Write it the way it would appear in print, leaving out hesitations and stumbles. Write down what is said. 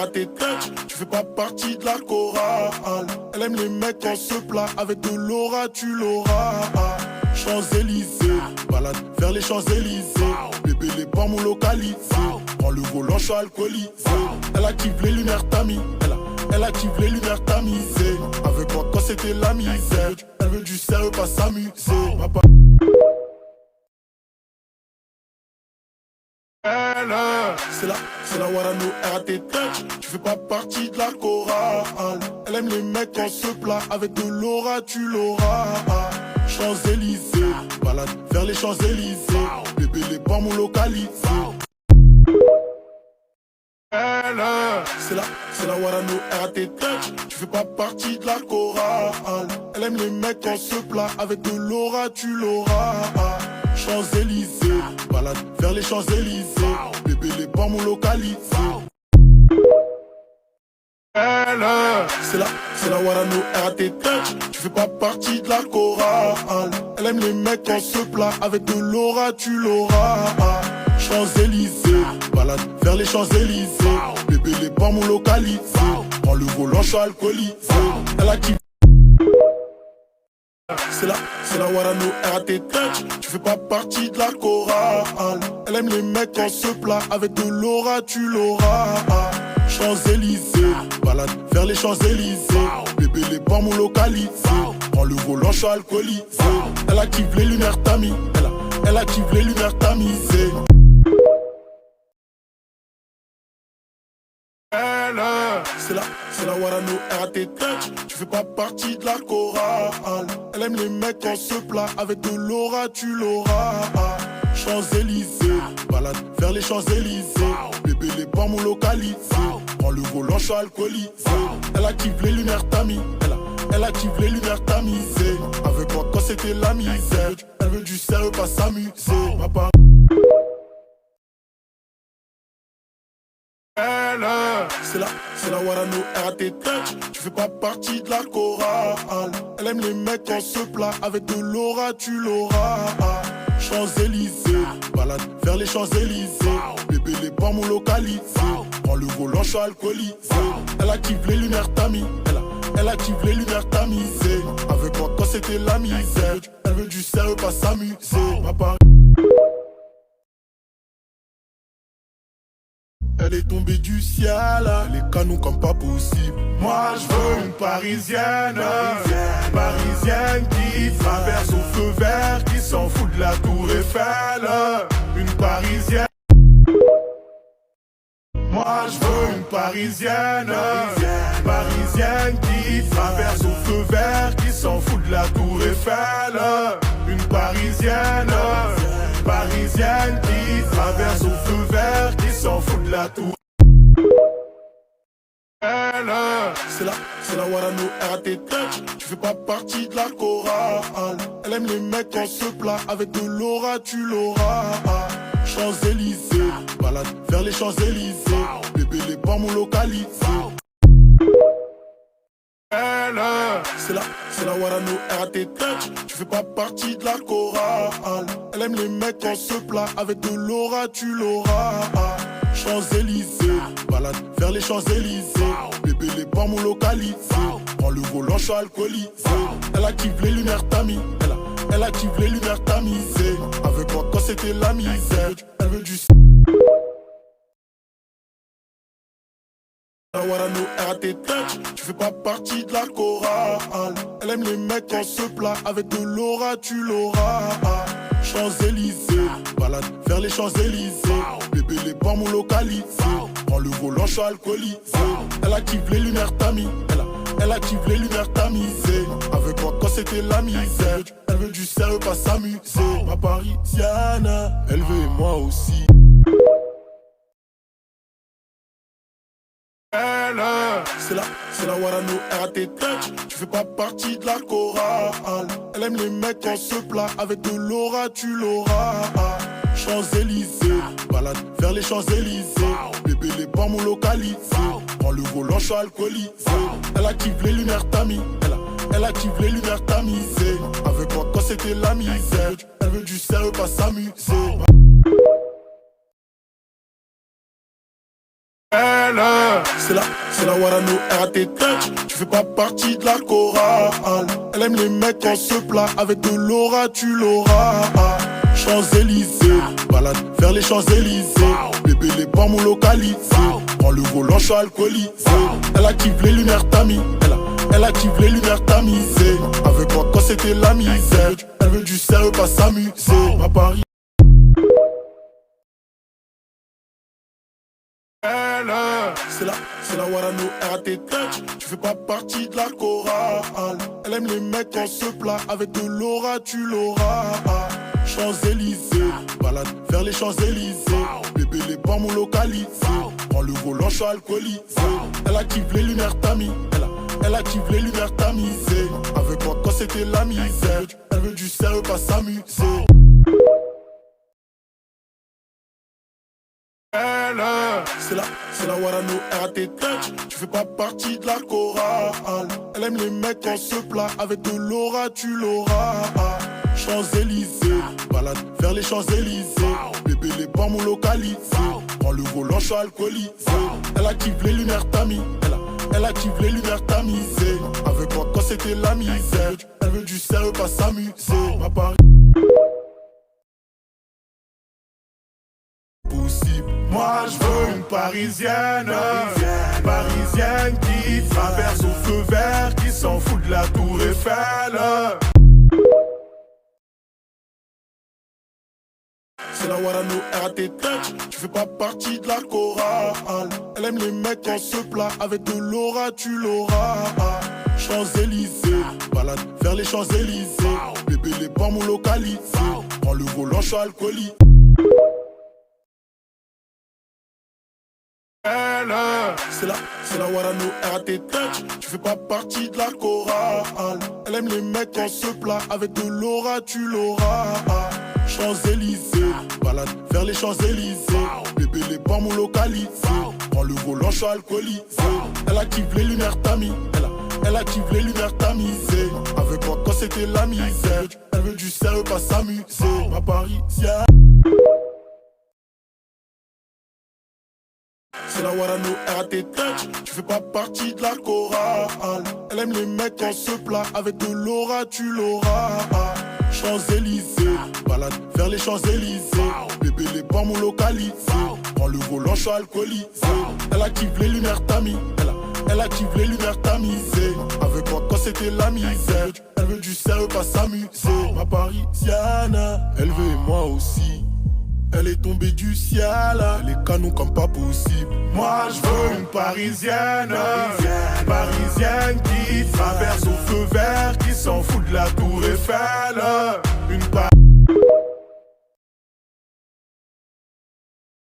RATTouch, tu fais pas partie de la chorale. Elle aime les mecs quand se plat, avec de l'aura tu l'auras. Champs-Élysées, balade vers les Champs-Élysées. Bébé les bambous localisés, prends le volant, je suis alcoolisé. Elle active les lumières tamis, elle active les lumières tamisées. Avec moi quand c'était la misère, elle veut du sérieux, pas s'amuser. C'est la Warano RATTouch, tu fais pas partie de la chorale. Elle aime les mecs quand se plat, avec de l'aura tu l'auras. Champs-Élysées, balade vers les Champs-Élysées. Bébé les bambous localisés. C'est la Warano RATTouch, tu fais pas partie de la chorale. Elle aime les mecs quand se plat, avec de l'aura tu l'auras. Champs-Élysées, balade vers les Champs-Élysées. Bébé les bambous localisés. C'est la Warano RATTouch, tu fais pas partie de la chorale. Elle aime les mecs quand se plat, avec de l'aura tu l'auras. Champs-Élysées, balade vers les Champs-Élysées. Bébé les bambous localisés, prends le volant, je suis alcoolisé. Elle active. C'est la Warano RATTouch, tu fais pas partie de la chorale. Elle aime les mecs quand se plat, avec de l'aura tu l'auras. Champs-Élysées, balade vers les Champs-Élysées. Bébé les bambous localisés, prends le volant, je suis alcoolisé. Elle active les lumières tamis, elle active les lumières tamisées. C'est la Warano RATTouch, tu fais pas partie de la chorale. Elle aime les mecs quand se plat, avec de l'aura tu l'auras. Champs-Élysées, balade vers les Champs-Élysées. Bébé les bambous localisés, prends le volant, je suis alcoolisé. Elle active les lumières tamis, elle active les lumières tamisées. Avec moi quand c'était la misère, elle veut du sérieux, pas s'amuser. C'est la Warano RATTouch, tu fais pas partie de la chorale. Elle aime les mecs quand se plat, avec de l'aura tu l'auras. Champs-Élysées, balade vers les Champs-Élysées. Bébé les bambous localisés, prends le volant, je suis alcoolisé. Elle active les lumières tamis, elle active les lumières tamisées. Avec moi quand c'était la misère, elle veut du sérieux, pas s'amuser. Elle est tombée du ciel, les canons comme pas possible. Moi je veux une parisienne, parisienne qui traverse au feu vert, qui s'en fout de la tour Eiffel. Une parisienne. Moi je veux une parisienne, parisienne qui traverse au feu vert, qui s'en fout de la tour Eiffel. Une parisienne, parisienne qui traverse au feu vert, qui s'en fout de la tour. C'est la Warano RATTouch, tu fais pas partie de la chorale. Elle aime les mecs quand se plat, avec de l'aura tu l'auras. Champs-Élysées, balade vers les Champs-Élysées. Bébé les bambous localisés. C'est la Warano RATTouch, tu fais pas partie de la chorale. Elle aime les mecs quand se plat, avec de l'aura tu l'auras. Champs-Élysées, balade vers les Champs-Élysées. Bébé les bambous localisés, prends le volant, je suis alcoolisé. Elle active les lumières tamis, elle active les lumières tamisées. Avec moi quand c'était la misère, elle veut du. La Warano RATTouch, tu fais pas partie de la chorale. Elle aime les mecs quand se plat, avec de l'aura tu l'auras. Champs-Élysées, balade vers les Champs-Élysées. Bébé les bambous localisés, prends le volant, je suis alcoolisé. Elle active les lumières tamis, elle active les lumières tamisées. Avec moi quand c'était la misère, elle veut du sérieux, pas s'amuser. Ma parisienne, elle veut et moi aussi. C'est la Warano RATTouch, tu fais pas partie de la chorale. Elle aime les mecs quand se plat, avec de l'aura tu l'auras. Champs-Élysées, balade vers les Champs-Élysées. Bébé les bambous localisés, prends le volant, je suis alcoolisé. Elle active les lumières tamis, elle active les lumières tamisées. Avec moi quand c'était la misère, elle veut du sérieux, pas s'amuser. C'est la Warano RAT Touch. Tu fais pas partie de la chorale. Elle aime les mecs quand se plat. Avec de l'aura tu l'auras. Champs-Élysées, balade vers les Champs-Élysées. Bébé les bambous localisés. Prends le volant, je suis alcoolisé. Elle active les lumières tamis. Elle active les lumières tamisées. Avec moi quand c'était la misère. Elle veut du sérieux, pas s'amuser. Ma Paris. C'est la Warano RAT Touch. Tu fais pas partie de la chorale. Elle aime les mecs quand se plat. Avec de l'aura tu l'auras. Champs-Élysées, balade vers les Champs-Élysées. Bébé les bambous localisés. Prends le volant, je suis alcoolisé. Elle active les lumières tamis. Elle active les lumières tamisées. Avec moi quand c'était la misère. Elle veut du sérieux, pas s'amuser. C'est la Warano RAT Touch. Tu fais pas partie de la chorale. Elle aime les mecs quand se plat. Avec de l'aura tu l'auras. Champs-Élysées, balade vers les Champs-Élysées. Bébé les bambous localisés. Prends le volant, je suis alcoolisé. Elle active les lumières tamis. Elle active les lumières tamisées. Avec moi quand c'était la misère. Elle veut du sérieux, pas s'amuser. Ma Paris. Moi je veux une parisienne, parisienne qui traverse au feu vert, qui s'en fout de la tour Eiffel. C'est la Warano RAT Touch. Tu fais pas partie de la chorale. Elle aime les mecs quand se plat. Avec de l'aura tu l'auras. Champs-Élysées, balade vers les Champs-Élysées. Bébé les bambous localisés. Prends le volant, je suis alcoolisé. C'est la Warano RAT Touch. Tu fais pas partie de la chorale. Elle aime les mecs quand se plat. Avec de l'aura tu l'auras. Champs-Élysées, balade vers les Champs-Élysées. Bébé les bambous localisés. Prends le volant, je suis alcoolisé. Elle active les lumières tamis. Elle active les lumières tamisées. Avec moi quand c'était la misère. Elle veut du sérieux, pas s'amuser. Ma Parisienne. C'est la Warano RAT Touch. Tu fais pas partie de la chorale. Elle aime les mecs quand se plat. Avec de l'aura tu l'auras. Champs-Élysées, balade vers les Champs-Élysées. Bébé les bambous localisés. Prends le volant, je suis alcoolisé. Elle active les lumières tamis. Elle active les lumières tamisées. Avec moi quand c'était la misère. Elle veut du sérieux, pas s'amuser. Ma Parisienne, elle veut et moi aussi. Elle est tombée du ciel, les canons comme pas possible. Moi je veux une parisienne, parisienne qui traverse au feu vert, qui s'en fout de la tour Eiffel.